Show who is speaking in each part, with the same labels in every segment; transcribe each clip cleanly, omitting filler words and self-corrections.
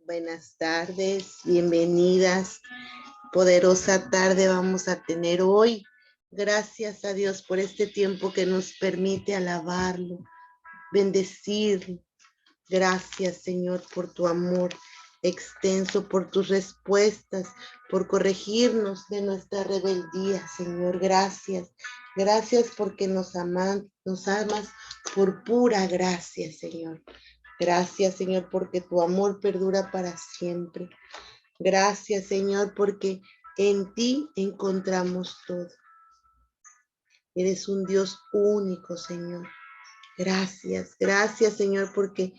Speaker 1: Buenas tardes, bienvenidas. Poderosa tarde vamos a tener hoy. Gracias a Dios por este tiempo que nos permite alabarlo, bendecirlo. Gracias, Señor, por tu amor extenso, por tus respuestas, por corregirnos de nuestra rebeldía, Señor. Gracias. Gracias porque nos amas por pura gracia, Señor. Gracias, Señor, porque tu amor perdura para siempre. Gracias, Señor, porque en ti encontramos todo. Eres un Dios único, Señor. Gracias, gracias, Señor, porque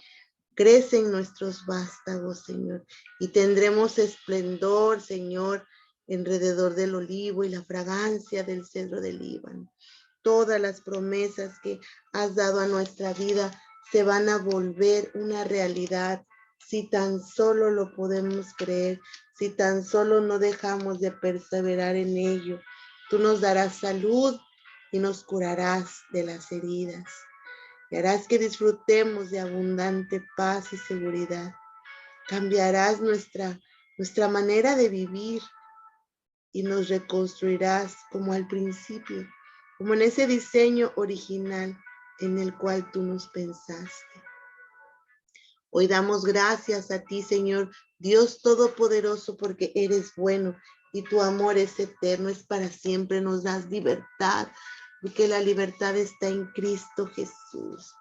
Speaker 1: crecen nuestros vástagos, Señor, y tendremos esplendor, Señor, alrededor del olivo y la fragancia del cedro del Líbano. Todas las promesas que has dado a nuestra vida se van a volver una realidad si tan solo lo podemos creer, si tan solo no dejamos de perseverar en ello. Tú nos darás salud y nos curarás de las heridas. Y harás que disfrutemos de abundante paz y seguridad. Cambiarás nuestra manera de vivir y nos reconstruirás como al principio, como en ese diseño original en el cual tú nos pensaste. Hoy damos gracias a ti, Señor, Dios Todopoderoso, porque eres bueno y tu amor es eterno, es para siempre. Nos das libertad, porque la libertad está en Cristo Jesús.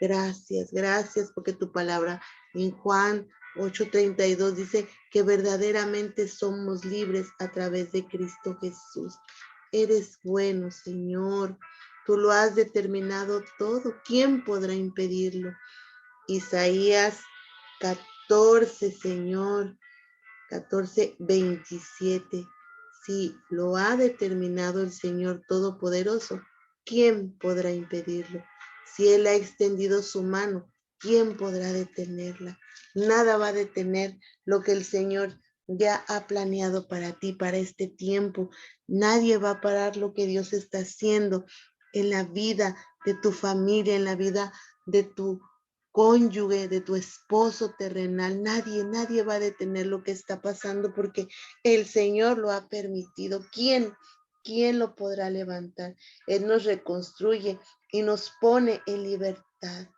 Speaker 1: Gracias, gracias, porque tu palabra en Juan 8:32 dice que verdaderamente somos libres a través de Cristo Jesús. Eres bueno, Señor. Tú lo has determinado todo. ¿Quién podrá impedirlo? Isaías 14, Señor, 14:27. Si lo ha determinado el Señor Todopoderoso, ¿quién podrá impedirlo? Si Él ha extendido su mano, ¿quién podrá detenerla? Nada va a detener lo que el Señor ya ha planeado para ti, para este tiempo. Nadie va a parar lo que Dios está haciendo en la vida de tu familia, en la vida de tu cónyuge, de tu esposo terrenal. Nadie va a detener lo que está pasando porque el Señor lo ha permitido. ¿Quién lo podrá levantar? Él nos reconstruye y nos pone en libertad.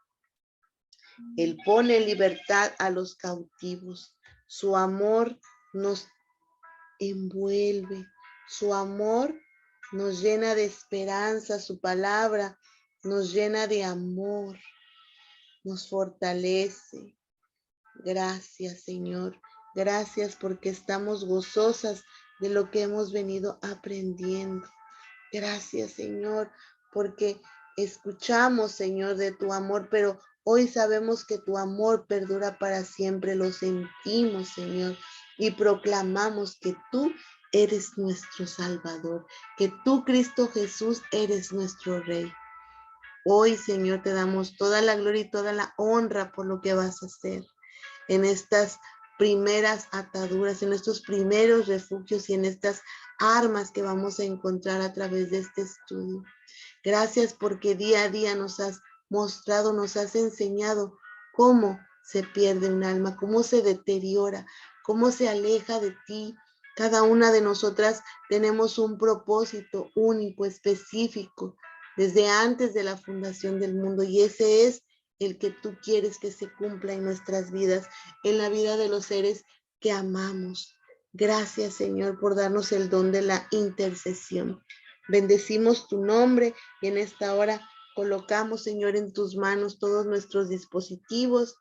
Speaker 1: Él pone en libertad a los cautivos. Su amor nos envuelve. Su amor nos llena de esperanza. Su palabra nos llena de amor. Nos fortalece. Gracias, Señor. Gracias porque estamos gozosas de lo que hemos venido aprendiendo. Gracias, Señor, porque escuchamos, Señor, de tu amor, pero hoy sabemos que tu amor perdura para siempre. Lo sentimos, Señor, y proclamamos que tú eres nuestro Salvador, que tú, Cristo Jesús, eres nuestro Rey. Hoy, Señor, te damos toda la gloria y toda la honra por lo que vas a hacer en estas primeras ataduras, en estos primeros refugios y en estas armas que vamos a encontrar a través de este estudio. Gracias porque día a día nos has mostrado, nos has enseñado cómo se pierde un alma, cómo se deteriora, cómo se aleja de ti. Cada una de nosotras tenemos un propósito único, específico, desde antes de la fundación del mundo, y ese es el que tú quieres que se cumpla en nuestras vidas, en la vida de los seres que amamos. Gracias, Señor, por darnos el don de la intercesión. Bendecimos tu nombre y en esta hora colocamos, Señor, en tus manos todos nuestros dispositivos,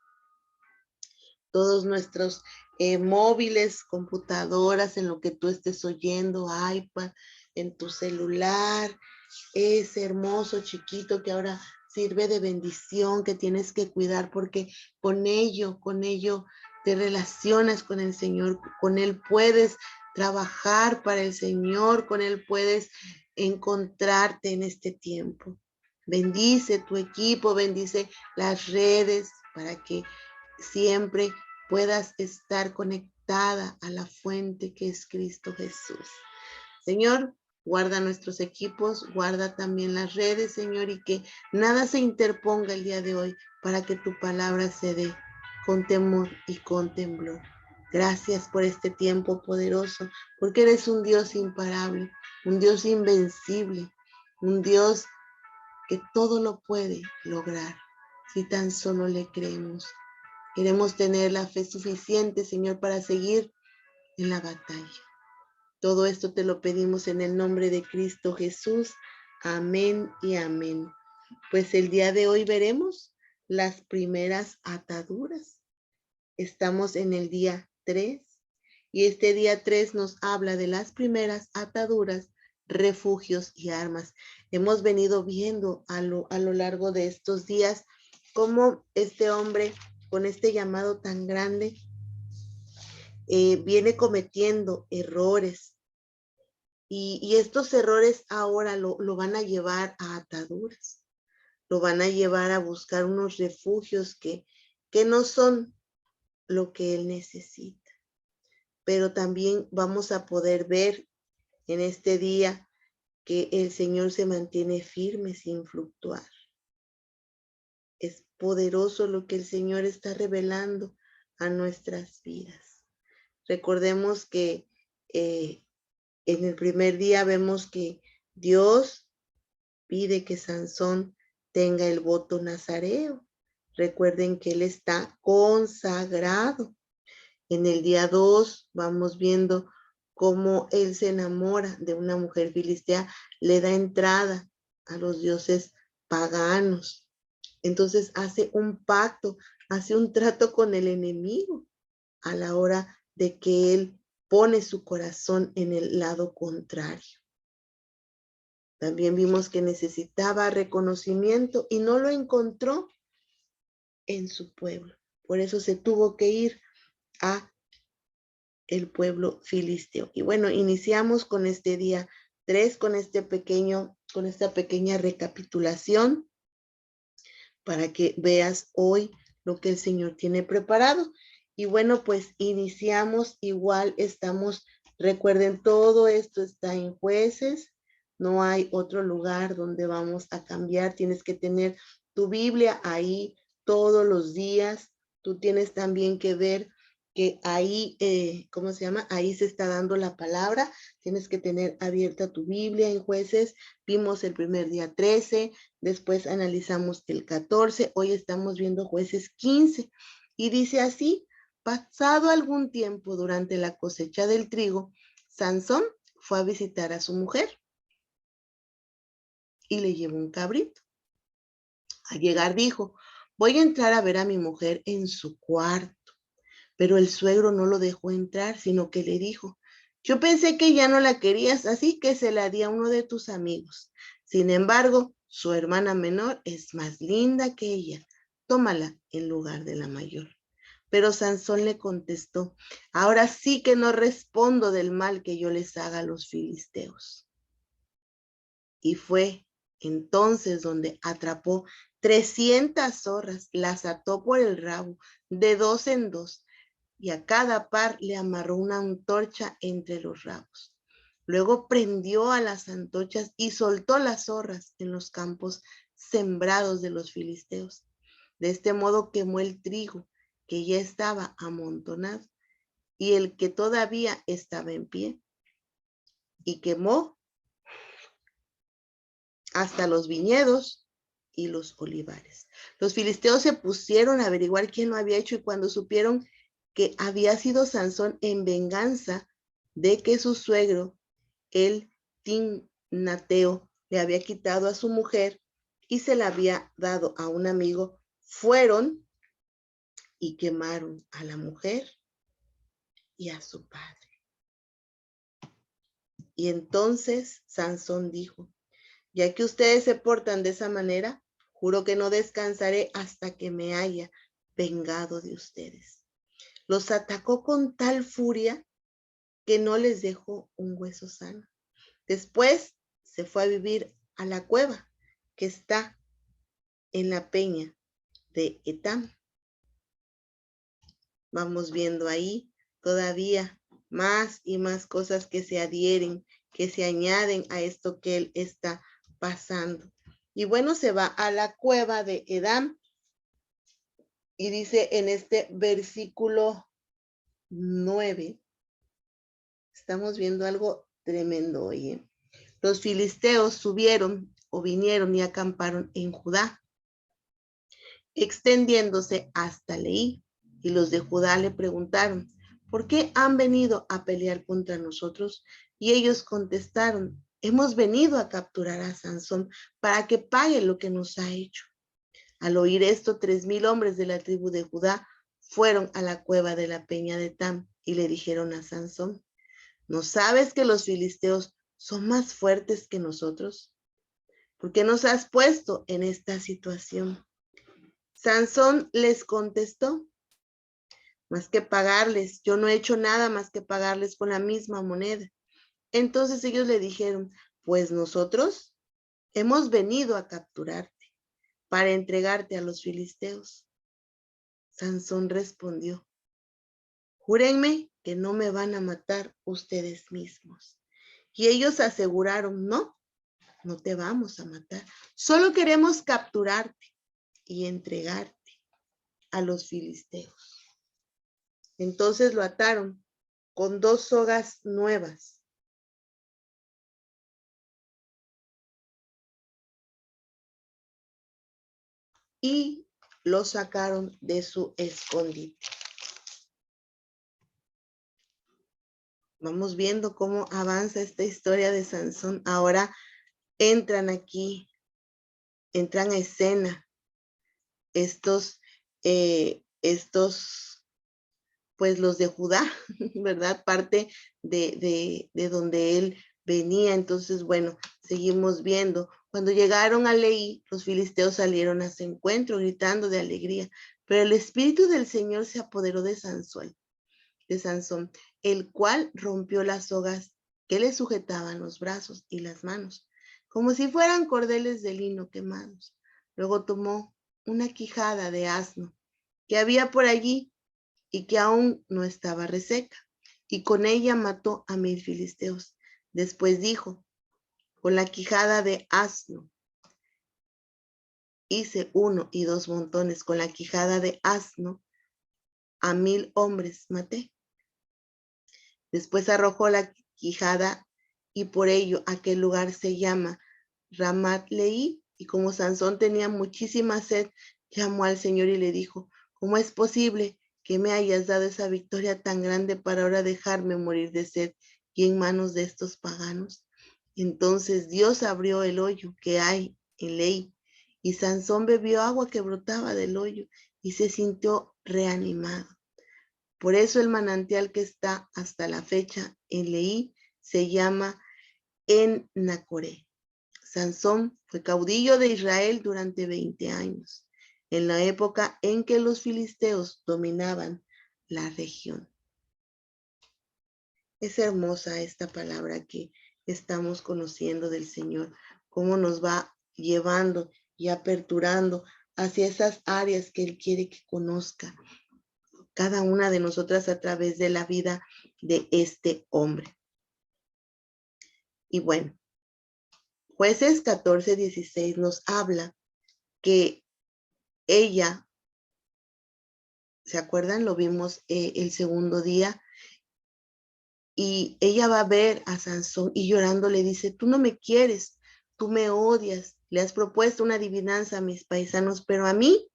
Speaker 1: todos nuestros móviles, computadoras, en lo que tú estés oyendo, iPad, en tu celular, ese hermoso chiquito que ahora sirve de bendición, que tienes que cuidar porque con ello te relacionas con el Señor, con Él puedes trabajar para el Señor, con Él puedes encontrarte en este tiempo. Bendice tu equipo, bendice las redes para que siempre puedas estar conectada a la fuente que es Cristo Jesús. Señor, guarda nuestros equipos, guarda también las redes, Señor, y que nada se interponga el día de hoy para que tu palabra se dé con temor y con temblor. Gracias por este tiempo poderoso, porque eres un Dios imparable, un Dios invencible, un Dios que todo lo puede lograr si tan solo le creemos. Queremos tener la fe suficiente, Señor, para seguir en la batalla. Todo esto te lo pedimos en el nombre de Cristo Jesús. Amén y amén. Pues el día de hoy veremos las primeras ataduras. Estamos en el día 3 y este día 3 nos habla de las primeras ataduras, refugios y armas. Hemos venido viendo a lo largo de estos días cómo este hombre con este llamado tan grande viene cometiendo errores y estos errores ahora lo van a llevar a ataduras, lo van a llevar a buscar unos refugios que no son lo que él necesita. Pero también vamos a poder ver en este día que el Señor se mantiene firme sin fluctuar. Es poderoso lo que el Señor está revelando a nuestras vidas. Recordemos que en el primer día vemos que Dios pide que Sansón tenga el voto nazareo. Recuerden que él está consagrado. En el día 2 vamos viendo cómo él se enamora de una mujer filistea, le da entrada a los dioses paganos. Entonces hace un pacto, hace un trato con el enemigo a la hora de que él pone su corazón en el lado contrario. También vimos que necesitaba reconocimiento y no lo encontró en su pueblo. Por eso se tuvo que ir a el pueblo filisteo. Y bueno, iniciamos con este día 3, con esta pequeña recapitulación para que veas hoy lo que el Señor tiene preparado. Y bueno, pues iniciamos igual, recuerden, todo esto está en Jueces, no hay otro lugar donde vamos a cambiar, tienes que tener tu Biblia ahí todos los días, tú tienes también que ver que ahí, ¿cómo se llama? Ahí se está dando la palabra, tienes que tener abierta tu Biblia en Jueces, vimos el primer día 13, después analizamos el 14, hoy estamos viendo Jueces 15 y dice así: pasado algún tiempo durante la cosecha del trigo, Sansón fue a visitar a su mujer y le llevó un cabrito. Al llegar dijo: voy a entrar a ver a mi mujer en su cuarto. Pero el suegro no lo dejó entrar, sino que le dijo: yo pensé que ya no la querías, así que se la di a uno de tus amigos. Sin embargo, su hermana menor es más linda que ella. Tómala en lugar de la mayor. Pero Sansón le contestó: ahora sí que no respondo del mal que yo les haga a los filisteos. Y fue entonces donde atrapó 300 zorras, las ató por el rabo, de 2 en 2, y a cada par le amarró una antorcha entre los rabos. Luego prendió a las antorchas y soltó las zorras en los campos sembrados de los filisteos. De este modo quemó el trigo que ya estaba amontonado y el que todavía estaba en pie, y quemó hasta los viñedos y los olivares. Los filisteos se pusieron a averiguar quién lo había hecho, y cuando supieron que había sido Sansón en venganza de que su suegro, el Timnateo, le había quitado a su mujer y se la había dado a un amigo, fueron y quemaron a la mujer y a su padre. Y entonces Sansón dijo: ya que ustedes se portan de esa manera, juro que no descansaré hasta que me haya vengado de ustedes. Los atacó con tal furia que no les dejó un hueso sano. Después se fue a vivir a la cueva que está en la peña de Etam. Vamos viendo ahí todavía más y más cosas que se adhieren, que se añaden a esto que él está pasando. Y bueno, se va a la cueva de Edam y dice en este versículo 9, estamos viendo algo tremendo hoy, ¿eh? Los filisteos subieron o vinieron y acamparon en Judá, extendiéndose hasta Leí. Y los de Judá le preguntaron, ¿por qué han venido a pelear contra nosotros? Y ellos contestaron, hemos venido a capturar a Sansón para que pague lo que nos ha hecho. Al oír esto, 3,000 hombres de la tribu de Judá fueron a la cueva de la peña de Tam y le dijeron a Sansón, ¿no sabes que los filisteos son más fuertes que nosotros? ¿Por qué nos has puesto en esta situación? Sansón les contestó, más que pagarles, yo no he hecho nada más que pagarles con la misma moneda. Entonces ellos le dijeron, pues nosotros hemos venido a capturarte para entregarte a los filisteos. Sansón respondió, júrenme que no me van a matar ustedes mismos. Y ellos aseguraron, no, no te vamos a matar, solo queremos capturarte y entregarte a los filisteos. Entonces lo ataron con 2 sogas nuevas y lo sacaron de su escondite. Vamos viendo cómo avanza esta historia de Sansón. Ahora entran a escena estos, pues los de Judá, ¿verdad? Parte de donde él venía. Entonces, bueno, seguimos viendo. Cuando llegaron a Leí, los filisteos salieron a su encuentro gritando de alegría, pero el espíritu del Señor se apoderó de Sansón, el cual rompió las sogas que le sujetaban los brazos y las manos, como si fueran cordeles de lino quemados. Luego tomó una quijada de asno que había por allí y que aún no estaba reseca, y con ella mató a 1,000 filisteos. Después dijo, con la quijada de asno hice 1 y 2 montones, con la quijada de asno a 1,000 hombres maté. Después arrojó la quijada y por ello aquel lugar se llama Ramat Leí. Y como Sansón tenía muchísima sed, llamó al Señor y le dijo, ¿cómo es posible que me hayas dado esa victoria tan grande para ahora dejarme morir de sed y en manos de estos paganos? Entonces Dios abrió el hoyo que hay en Leí y Sansón bebió agua que brotaba del hoyo y se sintió reanimado. Por eso el manantial que está hasta la fecha en Leí se llama En Nacoré. Sansón fue caudillo de Israel durante 20 años, en la época en que los filisteos dominaban la región. Es hermosa esta palabra que estamos conociendo del Señor, cómo nos va llevando y aperturando hacia esas áreas que Él quiere que conozca cada una de nosotras a través de la vida de este hombre. Y bueno, Jueces 14:16 nos habla que ella, ¿se acuerdan? Lo vimos el segundo día, y ella va a ver a Sansón y llorando le dice, tú no me quieres, tú me odias, le has propuesto una adivinanza a mis paisanos, pero a mí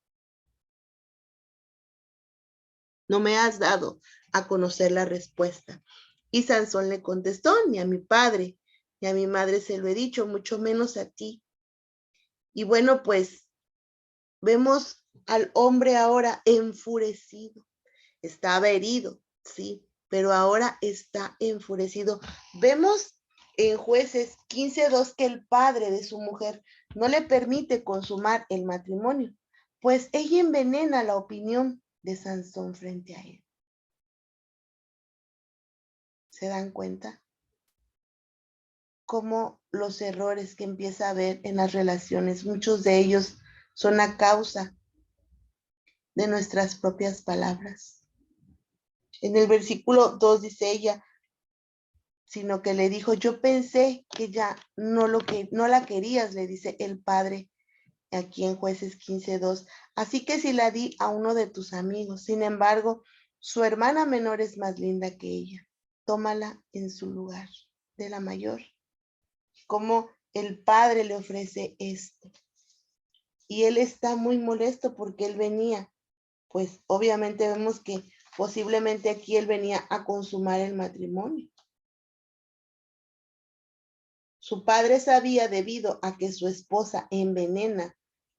Speaker 1: no me has dado a conocer la respuesta. Y Sansón le contestó, ni a mi padre, ni a mi madre se lo he dicho, mucho menos a ti. Y bueno, pues vemos al hombre ahora enfurecido. Estaba herido, sí, pero ahora está enfurecido. Vemos en Jueces 15:2 que el padre de su mujer no le permite consumar el matrimonio, pues ella envenena la opinión de Sansón frente a él. ¿Se dan cuenta? Cómo los errores que empieza a haber en las relaciones, muchos de ellos son a causa de nuestras propias palabras. En el versículo 2 dice ella, sino que le dijo, yo pensé que ya no la querías, le dice el padre aquí en Jueces 15:2. Así que si la di a uno de tus amigos, sin embargo, Su hermana menor es más linda que ella. Tómala en su lugar de la mayor. Como el padre le ofrece esto. Y él está muy molesto porque él venía. Pues obviamente vemos que posiblemente aquí él venía a consumar el matrimonio. Su padre sabía, debido a que su esposa envenena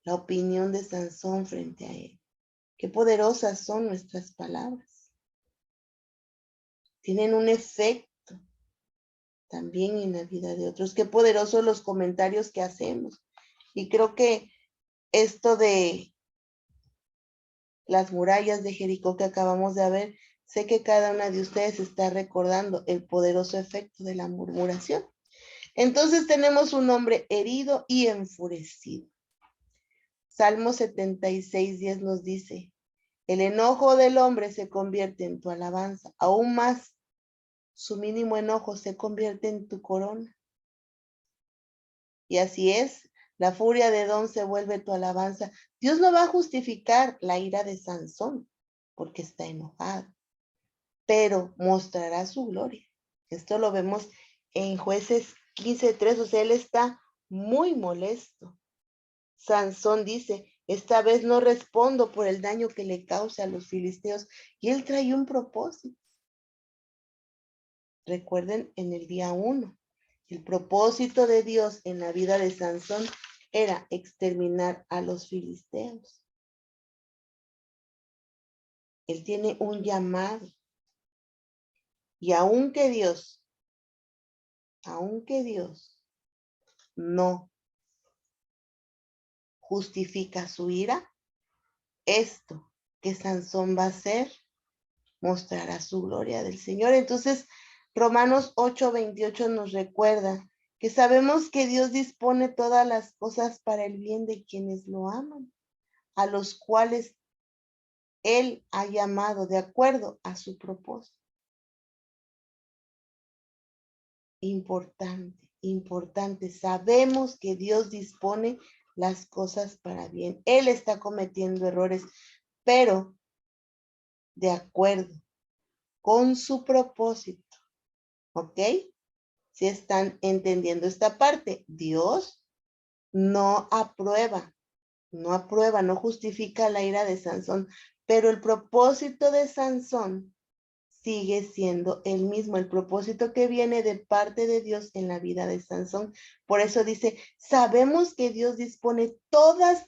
Speaker 1: la opinión de Sansón frente a él. Qué poderosas son nuestras palabras. Tienen un efecto también en la vida de otros. Qué poderosos los comentarios que hacemos. Y creo que esto de las murallas de Jericó que acabamos de ver, sé que cada una de ustedes está recordando el poderoso efecto de la murmuración. Entonces tenemos un hombre herido y enfurecido. Salmo 76:10 nos dice, el enojo del hombre se convierte en tu alabanza, aún más su mínimo enojo se convierte en tu corona. Y así es, la furia de Edom se vuelve tu alabanza. Dios no va a justificar la ira de Sansón porque está enojado, pero mostrará su gloria. Esto lo vemos en Jueces 15:3, o sea, él está muy molesto. Sansón dice, esta vez no respondo por el daño que le cause a los filisteos. Y él trae un propósito. Recuerden en el día 1, el propósito de Dios en la vida de Sansón era exterminar a los filisteos. Él tiene un llamado. Y aunque Dios no justifica su ira, esto que Sansón va a hacer mostrará su gloria del Señor. Entonces, Romanos 8:28 nos recuerda que sabemos que Dios dispone todas las cosas para el bien de quienes lo aman, a los cuales Él ha llamado de acuerdo a su propósito. Importante. Sabemos que Dios dispone las cosas para bien. Él está cometiendo errores, pero de acuerdo con su propósito. ¿Ok? Si están entendiendo esta parte, Dios no aprueba, no justifica la ira de Sansón, pero el propósito de Sansón sigue siendo el mismo, el propósito que viene de parte de Dios en la vida de Sansón. Por eso dice, sabemos que Dios dispone todas,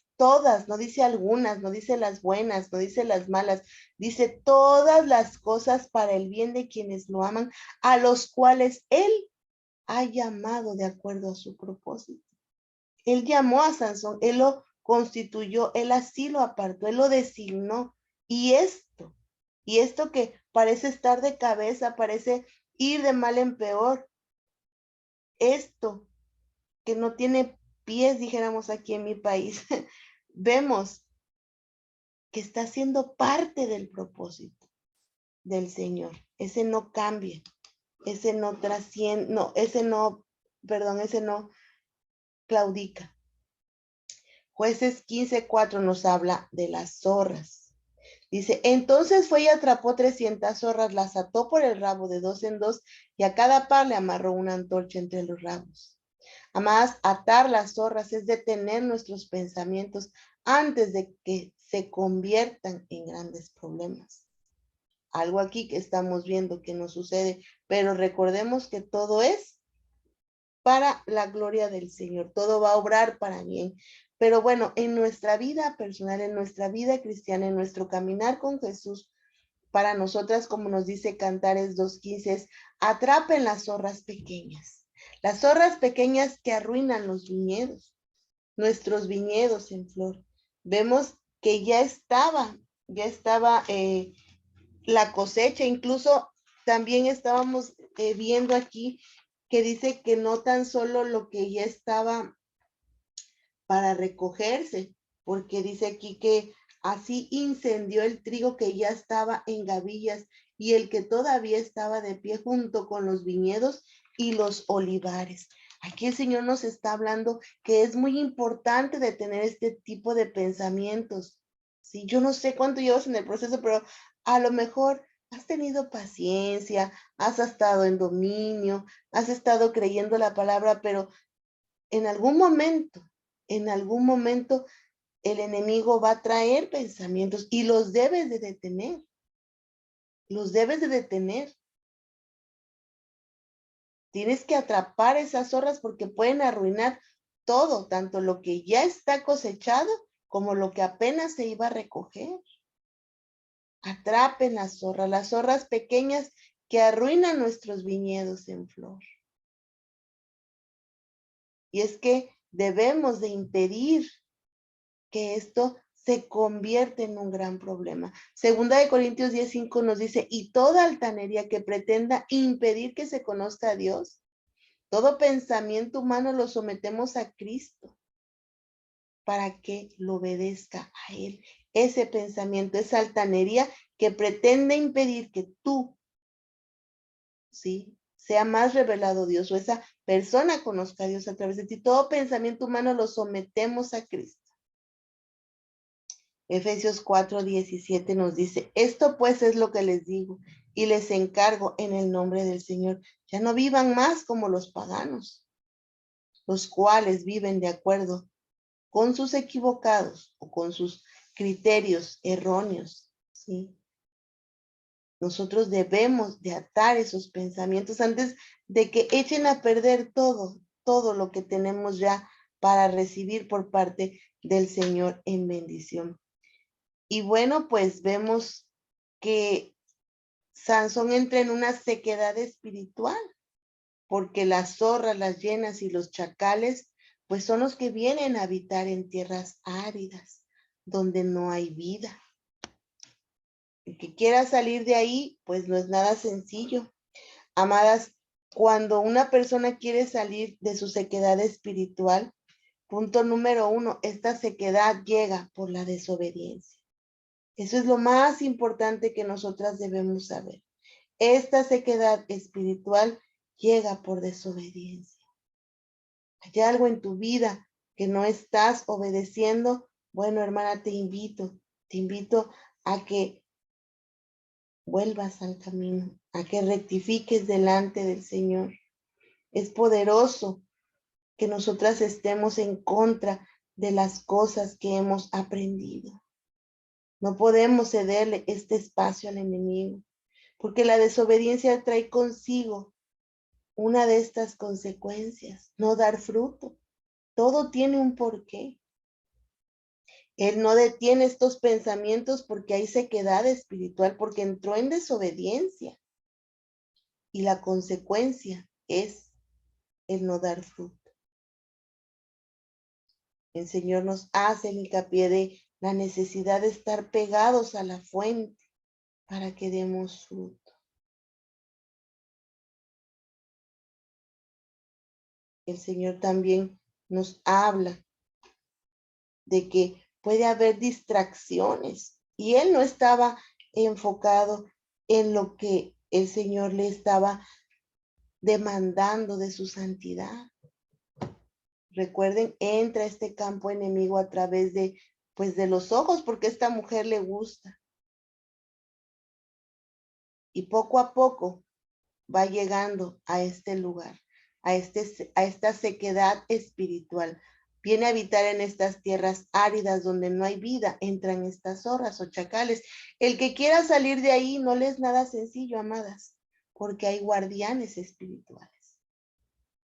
Speaker 1: no dice algunas, no dice las buenas, no dice las malas, dice todas las cosas para el bien de quienes lo aman, a los cuales Él ha llamado de acuerdo a su propósito. Él llamó a Sansón, Él lo constituyó, Él así lo apartó, Él lo designó. Y esto que parece estar de cabeza, parece ir de mal en peor, esto que no tiene pies, dijéramos aquí en mi país, vemos que está siendo parte del propósito del Señor. Ese no cambia, ese no trasciende, ese no claudica. Jueces 15:4 nos habla de las zorras. Dice, entonces fue y atrapó 300 zorras, las ató por el rabo de 2 en 2 y a cada par le amarró una antorcha entre los rabos. Además, atar las zorras es detener nuestros pensamientos antes de que se conviertan en grandes problemas. Algo aquí que estamos viendo que nos sucede, pero recordemos que todo es para la gloria del Señor, todo va a obrar para bien. Pero bueno, en nuestra vida personal, en nuestra vida cristiana, en nuestro caminar con Jesús, para nosotras, como nos dice Cantares 2:15, es atrapen las zorras pequeñas. Las zorras pequeñas que arruinan los viñedos, nuestros viñedos en flor. Vemos que ya estaba la cosecha, incluso también estábamos viendo aquí que dice que no tan solo lo que ya estaba para recogerse, porque dice aquí que así incendió el trigo que ya estaba en gavillas y el que todavía estaba de pie junto con los viñedos y los olivares. Aquí el Señor nos está hablando que es muy importante de tener este tipo de pensamientos. Sí, yo no sé cuánto llevas en el proceso, pero a lo mejor has tenido paciencia, has estado en dominio, has estado creyendo la palabra, pero en algún momento el enemigo va a traer pensamientos y los debes de detener. Los debes de detener. Tienes que atrapar esas zorras porque pueden arruinar todo, tanto lo que ya está cosechado como lo que apenas se iba a recoger. Atrapen las zorras pequeñas que arruinan nuestros viñedos en flor. Y es que debemos de impedir que esto se convierta en un gran problema. Segunda de Corintios 10:5 nos dice, y toda altanería que pretenda impedir que se conozca a Dios, todo pensamiento humano lo sometemos a Cristo para que lo obedezca a Él. Ese pensamiento, esa altanería que pretende impedir que tú, ¿sí?, sea más revelado Dios o esa persona conozca a Dios a través de ti. Todo pensamiento humano lo sometemos a Cristo. Efesios 4:17 nos dice, esto pues es lo que les digo y les encargo en el nombre del Señor. Ya no vivan más como los paganos, los cuales viven de acuerdo con sus equivocados o con sus criterios erróneos, ¿sí? Nosotros debemos de atar esos pensamientos antes de que echen a perder todo lo que tenemos ya para recibir por parte del Señor en bendición. Y bueno, pues vemos que Sansón entra en una sequedad espiritual, porque las zorras, las hienas y los chacales, pues son los que vienen a habitar en tierras áridas, donde no hay vida. El que quiera salir de ahí, pues no es nada sencillo. Amadas, cuando una persona quiere salir de su sequedad espiritual, punto número 1, esta sequedad llega por la desobediencia. Eso es lo más importante que nosotras debemos saber. Esta sequedad espiritual llega por desobediencia. ¿Hay algo en tu vida que no estás obedeciendo? Bueno, hermana, te invito a que vuelvas al camino, a que rectifiques delante del Señor. Es poderoso que nosotras estemos en contra de las cosas que hemos aprendido. No podemos cederle este espacio al enemigo, porque la desobediencia trae consigo una de estas consecuencias, no dar fruto. Todo tiene un porqué. Él no detiene estos pensamientos porque hay sequedad espiritual, porque entró en desobediencia. Y la consecuencia es el no dar fruto. El Señor nos hace el hincapié de la necesidad de estar pegados a la fuente para que demos fruto. El Señor también nos habla de que puede haber distracciones y Él no estaba enfocado en lo que el Señor le estaba demandando de su santidad. Recuerden, entra este campo enemigo a través de, pues, de los ojos, porque a esta mujer le gusta. Y poco a poco va llegando a este lugar, a esta sequedad espiritual. Viene a habitar en estas tierras áridas donde no hay vida, entran estas zorras o chacales. El que quiera salir de ahí no le es nada sencillo, amadas, porque hay guardianes espirituales.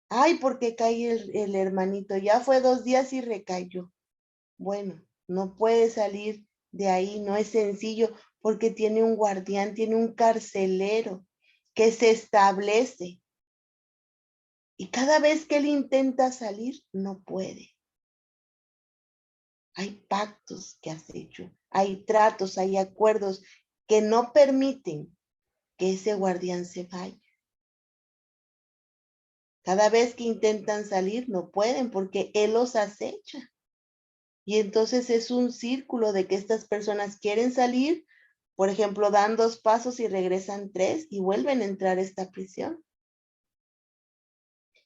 Speaker 1: Ay, porque cae el hermanito, ya fue 2 días y recayó. Bueno, no puede salir de ahí, no es sencillo, porque tiene un guardián, tiene un carcelero que se establece. Y cada vez que él intenta salir, no puede. Hay pactos que has hecho, hay tratos, hay acuerdos que no permiten que ese guardián se vaya. Cada vez que intentan salir, no pueden porque él los acecha. Y entonces es un círculo de que estas personas quieren salir, por ejemplo, dan 2 pasos y regresan 3 y vuelven a entrar a esta prisión.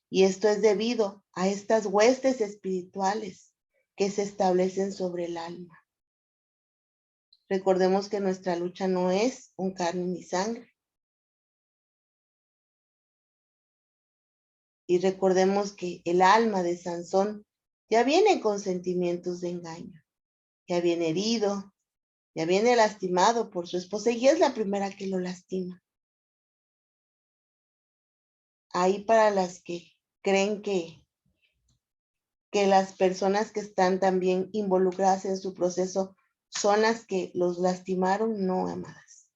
Speaker 1: Y esto es debido a estas huestes espirituales que se establecen sobre el alma. Recordemos que nuestra lucha no es con carne ni sangre. Y recordemos que el alma de Sansón ya viene con sentimientos de engaño. Ya viene herido, ya viene lastimado por su esposa y es la primera que lo lastima. Ahí para las que creen que las personas que están también involucradas en su proceso son las que los lastimaron, no, amadas.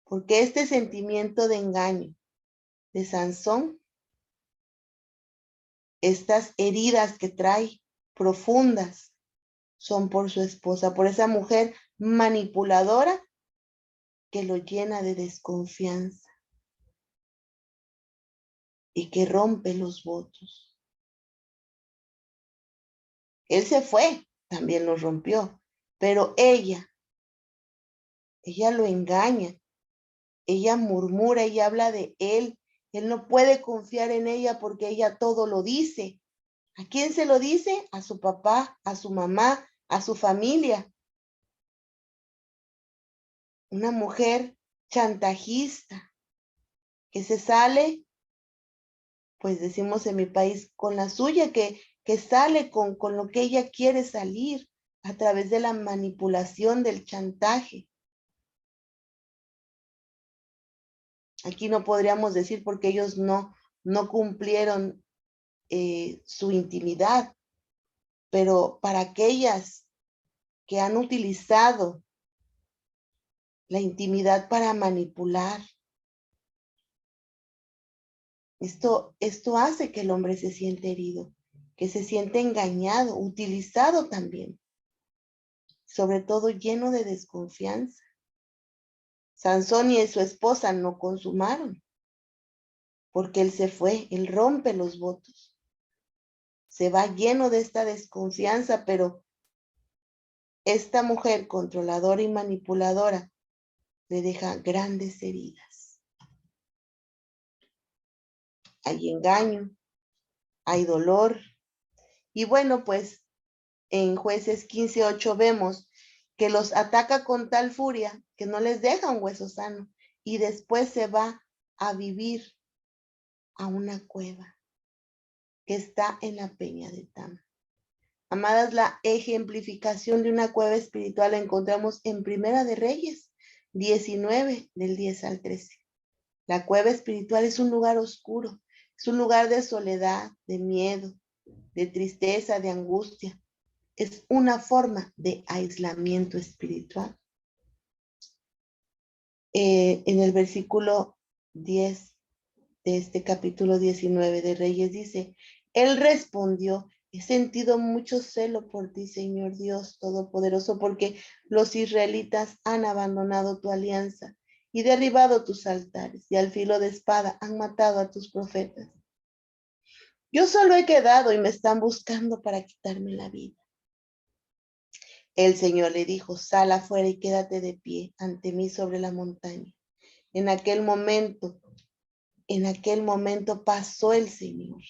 Speaker 1: Porque este sentimiento de engaño de Sansón, estas heridas que trae profundas, son por su esposa, por esa mujer manipuladora que lo llena de desconfianza y que rompe los votos. Él se fue, también lo rompió, pero ella lo engaña, ella murmura, ella habla de él no puede confiar en ella porque ella todo lo dice. ¿A quién se lo dice? A su papá, a su mamá, a su familia. Una mujer chantajista que se sale, pues decimos en mi país, con la suya, que sale con lo que ella quiere salir a través de la manipulación, del chantaje. Aquí no podríamos decir porque ellos no cumplieron su intimidad, pero para aquellas que han utilizado la intimidad para manipular, esto hace que el hombre se siente herido, que se siente engañado, utilizado también, sobre todo lleno de desconfianza. Sansón y su esposa no consumaron, porque él se fue, él rompe los votos, se va lleno de esta desconfianza, pero esta mujer controladora y manipuladora le deja grandes heridas. Hay engaño, hay dolor. Y bueno, pues en Jueces 15:8 vemos que los ataca con tal furia que no les deja un hueso sano y después se va a vivir a una cueva que está en la peña de Tam. Amadas, la ejemplificación de una cueva espiritual la encontramos en Primera de Reyes 19, del 10 al 13. La cueva espiritual es un lugar oscuro, es un lugar de soledad, de miedo, de tristeza, de angustia. Es una forma de aislamiento espiritual. En el versículo 10 de este capítulo 19 de Reyes dice, él respondió, he sentido mucho celo por ti, Señor Dios Todopoderoso, porque los israelitas han abandonado tu alianza y derribado tus altares, y al filo de espada han matado a tus profetas. Yo solo he quedado y me están buscando para quitarme la vida. El Señor le dijo, sal afuera y quédate de pie ante mí sobre la montaña. En aquel momento pasó el Señor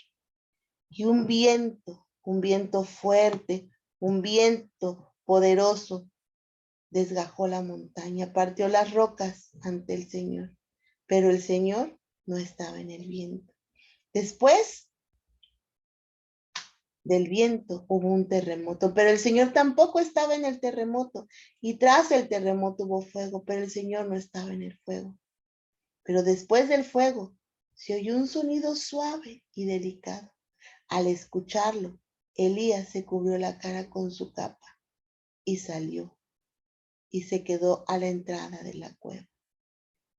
Speaker 1: y un viento fuerte, un viento poderoso desgajó la montaña, partió las rocas ante el Señor, pero el Señor no estaba en el viento. Después del viento hubo un terremoto, pero el Señor tampoco estaba en el terremoto, y tras el terremoto hubo fuego, pero el Señor no estaba en el fuego. Pero después del fuego se oyó un sonido suave y delicado. Al escucharlo, Elías se cubrió la cara con su capa y salió y se quedó a la entrada de la cueva.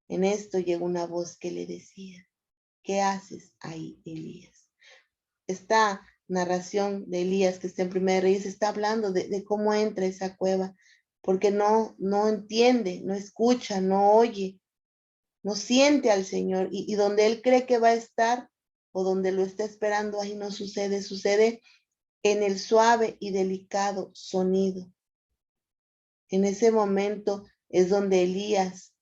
Speaker 1: En esto llegó una voz que le decía, ¿qué haces ahí, Elías? Esta narración de Elías que está en Primera de Reyes está hablando de cómo entra a esa cueva, porque no entiende, no escucha, no oye, no siente al Señor, y donde él cree que va a estar o donde lo está esperando, ahí no sucede, sucede en el suave y delicado sonido. En ese momento es donde Elías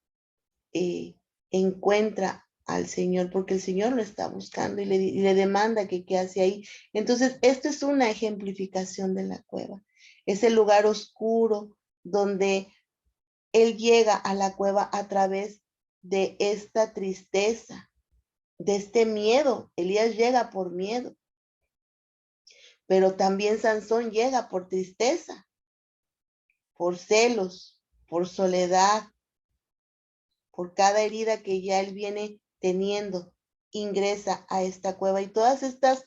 Speaker 1: encuentra al Señor, porque el Señor lo está buscando y le demanda que qué hace ahí. Entonces, esto es una ejemplificación de la cueva. Es el lugar oscuro donde él llega a la cueva a través de esta tristeza, de este miedo. Elías llega por miedo, pero también Sansón llega por tristeza, por celos, por soledad, por cada herida que ya él viene teniendo, ingresa a esta cueva. Y todas estas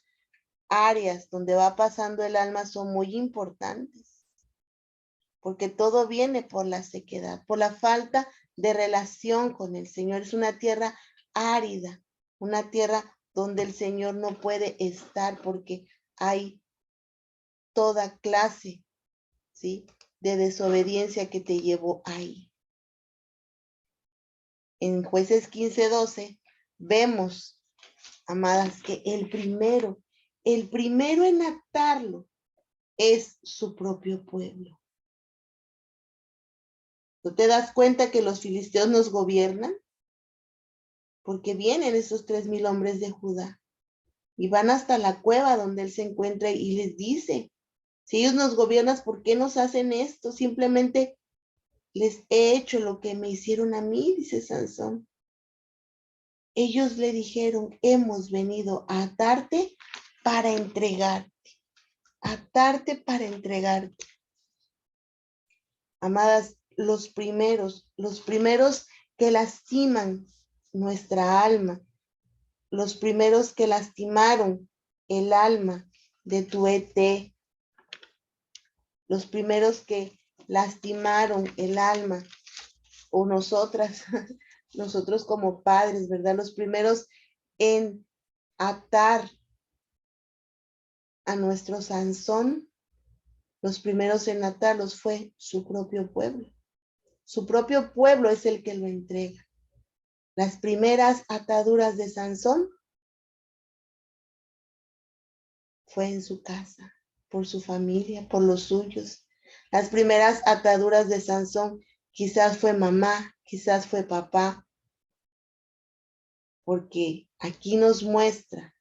Speaker 1: áreas donde va pasando el alma son muy importantes, porque todo viene por la sequedad, por la falta de relación con el Señor. Es una tierra árida, una tierra donde el Señor no puede estar porque hay toda clase, ¿sí?, de desobediencia que te llevó ahí. En Jueces 15:12 vemos, amadas, que el primero en atarlo es su propio pueblo. ¿No te das cuenta que los filisteos nos gobiernan? Porque vienen esos 3,000 hombres de Judá y van hasta la cueva donde él se encuentra y les dice, si ellos nos gobiernan, ¿por qué nos hacen esto? Simplemente les he hecho lo que me hicieron a mí, dice Sansón. Ellos le dijeron, hemos venido a atarte para entregarte. Atarte para entregarte. Amadas, los primeros que lastiman nuestra alma, los primeros que lastimaron el alma de tu ET, los primeros que lastimaron el alma, o nosotras, nosotros como padres, ¿verdad? Los primeros en atar a nuestro Sansón, los primeros en atarlos fue su propio pueblo. Su propio pueblo es el que lo entrega. Las primeras ataduras de Sansón fue en su casa, por su familia, por los suyos. Las primeras ataduras de Sansón quizás fue mamá, quizás fue papá, porque aquí nos muestra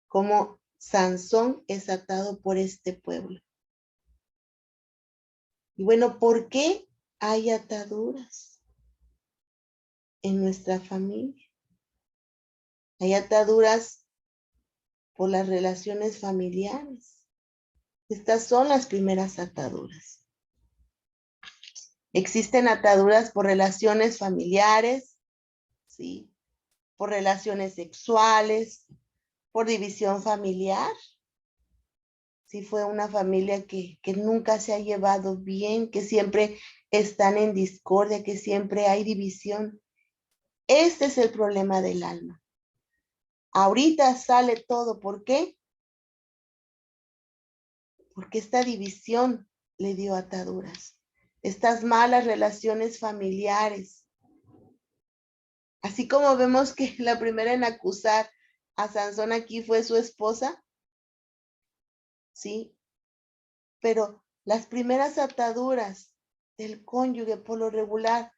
Speaker 1: cómo Sansón es atado por este pueblo. Y bueno, ¿por qué hay ataduras en nuestra familia? Hay ataduras por las relaciones familiares. Estas son las primeras ataduras. Existen ataduras por relaciones familiares, ¿sí?, por relaciones sexuales, por división familiar. Si fue una familia que nunca se ha llevado bien, que siempre están en discordia, que siempre hay división. Este es el problema del alma. Ahorita sale todo. ¿Por qué? Porque esta división le dio ataduras. Estas malas relaciones familiares. Así como vemos que la primera en acusar a Sansón aquí fue su esposa, ¿sí? Pero las primeras ataduras del cónyuge por lo regular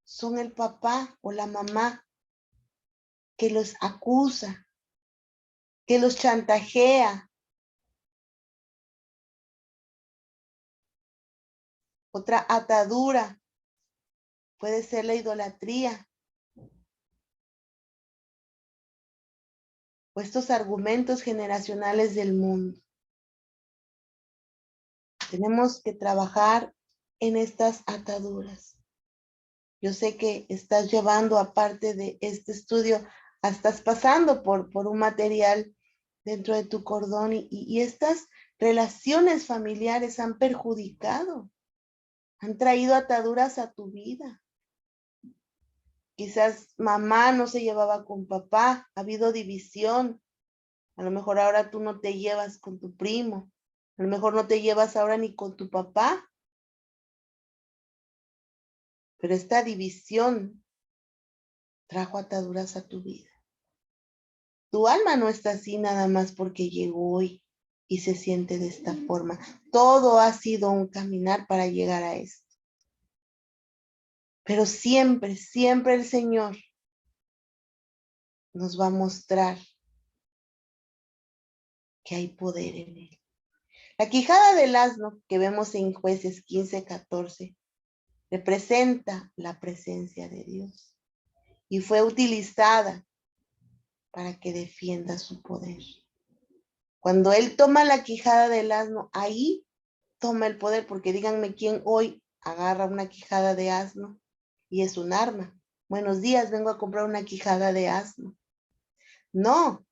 Speaker 1: son el papá o la mamá que los acusa, que los chantajea. Otra atadura puede ser la idolatría o estos argumentos generacionales del mundo. Tenemos que trabajar en estas ataduras. Yo sé que estás llevando, aparte de este estudio, estás pasando por un material dentro de tu cordón y estas relaciones familiares han perjudicado, han traído ataduras a tu vida. Quizás mamá no se llevaba con papá, ha habido división. A lo mejor ahora tú no te llevas con tu primo, a lo mejor no te llevas ahora ni con tu papá. Pero esta división trajo ataduras a tu vida. Tu alma no está así nada más porque llegó hoy y se siente de esta forma. Todo ha sido un caminar para llegar a esto. Pero siempre, siempre el Señor nos va a mostrar que hay poder en Él. La quijada del asno que vemos en Jueces 15:14 representa la presencia de Dios y fue utilizada para que defienda su poder. Cuando él toma la quijada del asno, ahí toma el poder, porque díganme quién hoy agarra una quijada de asno y es un arma. Buenos días, vengo a comprar una quijada de asno. No,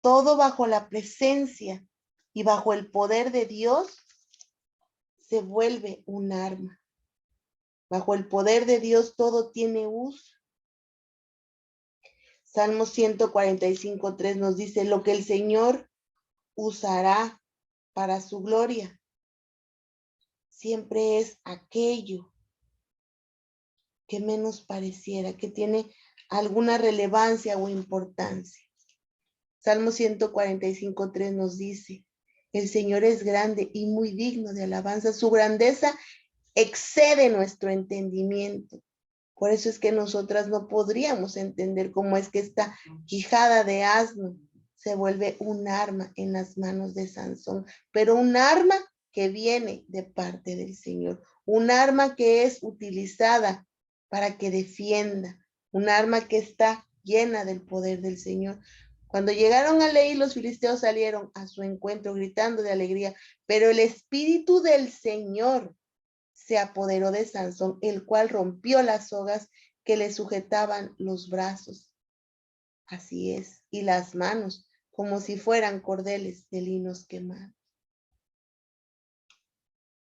Speaker 1: todo bajo la presencia y bajo el poder de Dios se vuelve un arma. Bajo el poder de Dios todo tiene uso. Salmo 145:3 nos dice, lo que el Señor usará para su gloria siempre es aquello que menos pareciera, que tiene alguna relevancia o importancia. Salmo 145:3 nos dice, el Señor es grande y muy digno de alabanza. Su grandeza excede nuestro entendimiento. Por eso es que nosotras no podríamos entender cómo es que esta quijada de asno se vuelve un arma en las manos de Sansón, pero un arma que viene de parte del Señor, un arma que es utilizada para que defienda, un arma que está llena del poder del Señor. Cuando llegaron a Lehi, los filisteos salieron a su encuentro gritando de alegría, pero el espíritu del Señor se apoderó de Sansón, el cual rompió las sogas que le sujetaban los brazos. Así es, y las manos, como si fueran cordeles de linos quemados.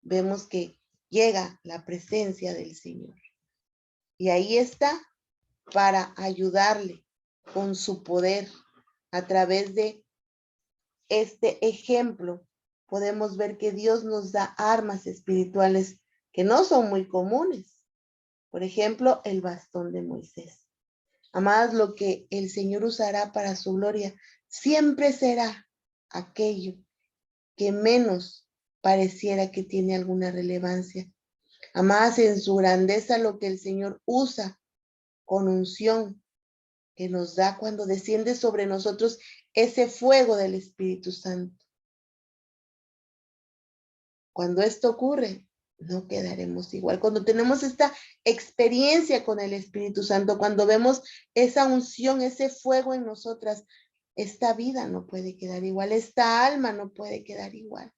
Speaker 1: Vemos que llega la presencia del Señor. Y ahí está para ayudarle con su poder. A través de este ejemplo, podemos ver que Dios nos da armas espirituales que no son muy comunes. Por ejemplo, el bastón de Moisés. Amadas, lo que el Señor usará para su gloria siempre será aquello que menos pareciera que tiene alguna relevancia. Amadas, en su grandeza lo que el Señor usa con unción que nos da cuando desciende sobre nosotros ese fuego del Espíritu Santo. Cuando esto ocurre, no quedaremos igual. Cuando tenemos esta experiencia con el Espíritu Santo, cuando vemos esa unción, ese fuego en nosotras, esta vida no puede quedar igual, esta alma no puede quedar igual.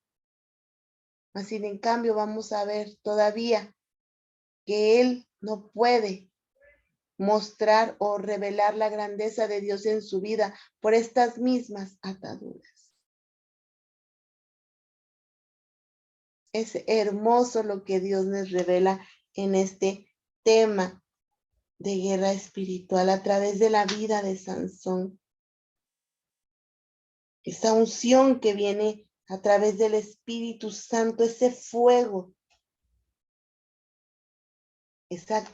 Speaker 1: Así en cambio vamos a ver todavía que Él no puede mostrar o revelar la grandeza de Dios en su vida por estas mismas ataduras. Es hermoso lo que Dios nos revela en este tema de guerra espiritual a través de la vida de Sansón. Esa unción que viene a través del Espíritu Santo, ese fuego,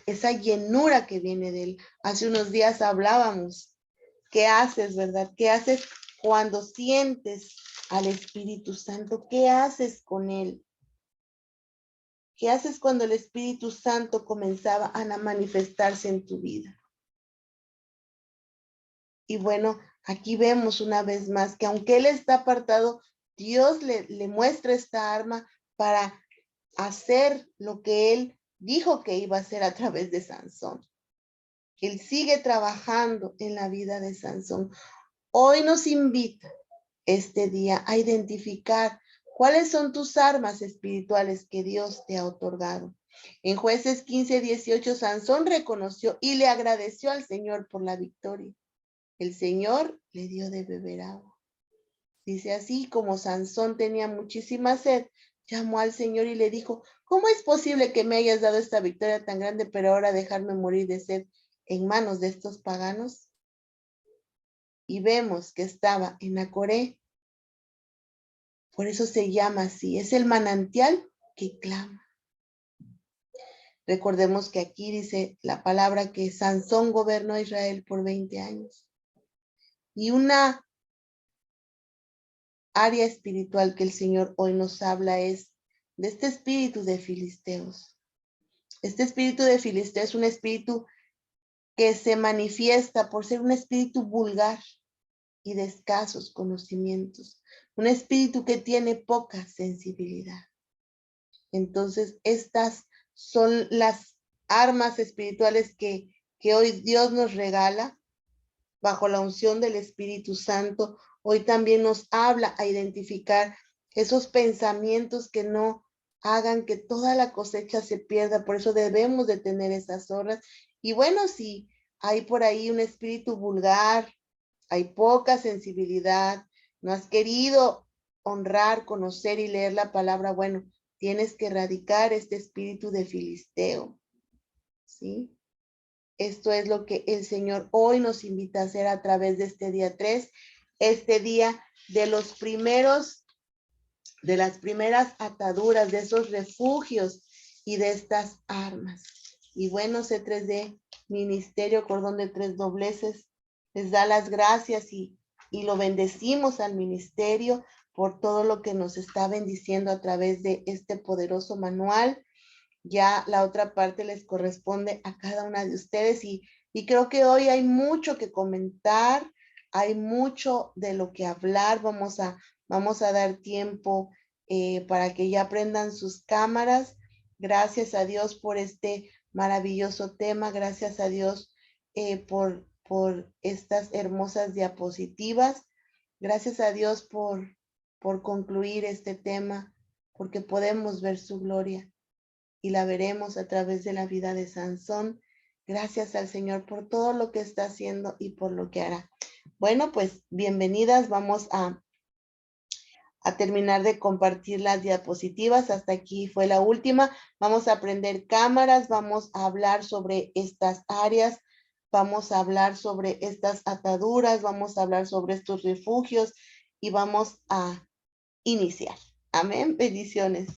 Speaker 1: esa llenura que viene de él. Hace unos días hablábamos, ¿qué haces, verdad? ¿Qué haces cuando sientes al Espíritu Santo? ¿Qué haces con él? ¿Qué haces cuando el Espíritu Santo comenzaba a manifestarse en tu vida? Y bueno, aquí vemos una vez más que aunque él está apartado, Dios le muestra esta arma para hacer lo que él dijo que iba a hacer a través de Sansón. Él sigue trabajando en la vida de Sansón. Hoy nos invita este día a identificar cuáles son tus armas espirituales que Dios te ha otorgado. En Jueces 15:18, Sansón reconoció y le agradeció al Señor por la victoria. El Señor le dio de beber agua. Dice, así como Sansón tenía muchísima sed, llamó al Señor y le dijo, ¿cómo es posible que me hayas dado esta victoria tan grande, pero ahora dejarme morir de sed en manos de estos paganos? Y vemos que estaba en Acoré. Por eso se llama así, es el manantial que clama. Recordemos que aquí dice la palabra que Sansón gobernó a Israel por 20 años. Y una área espiritual que el Señor hoy nos habla es de este espíritu de filisteos. Este espíritu de filisteo es un espíritu que se manifiesta por ser un espíritu vulgar y de escasos conocimientos, un espíritu que tiene poca sensibilidad. Entonces, estas son las armas espirituales que hoy Dios nos regala bajo la unción del Espíritu Santo. Hoy también nos habla a identificar esos pensamientos que no hagan que toda la cosecha se pierda. Por eso debemos de tener esas horas. Y bueno, si hay por ahí un espíritu vulgar, hay poca sensibilidad, no has querido honrar, conocer y leer la palabra, bueno, tienes que erradicar este espíritu de filisteo, ¿sí? Esto es lo que el Señor hoy nos invita a hacer a través de este día 3, este día de los primeros, de las primeras ataduras, de esos refugios y de estas armas. Y bueno, C3D, Ministerio Cordón de Tres Dobleces, les da las gracias y lo bendecimos al ministerio por todo lo que nos está bendiciendo a través de este poderoso manual. Ya la otra parte les corresponde a cada una de ustedes y creo que hoy hay mucho que comentar, hay mucho de lo que hablar. Vamos a dar tiempo para que ya prendan sus cámaras. Gracias a Dios por este maravilloso tema, gracias a Dios por estas hermosas diapositivas, gracias a Dios por concluir este tema, porque podemos ver su gloria y la veremos a través de la vida de Sansón. Gracias al Señor por todo lo que está haciendo y por lo que hará. Bueno, pues bienvenidas. Vamos a terminar de compartir las diapositivas. Hasta aquí fue la última. Vamos a prender cámaras, vamos a hablar sobre estas áreas, vamos a hablar sobre estas ataduras, vamos a hablar sobre estos refugios y vamos a iniciar. Amén. Bendiciones.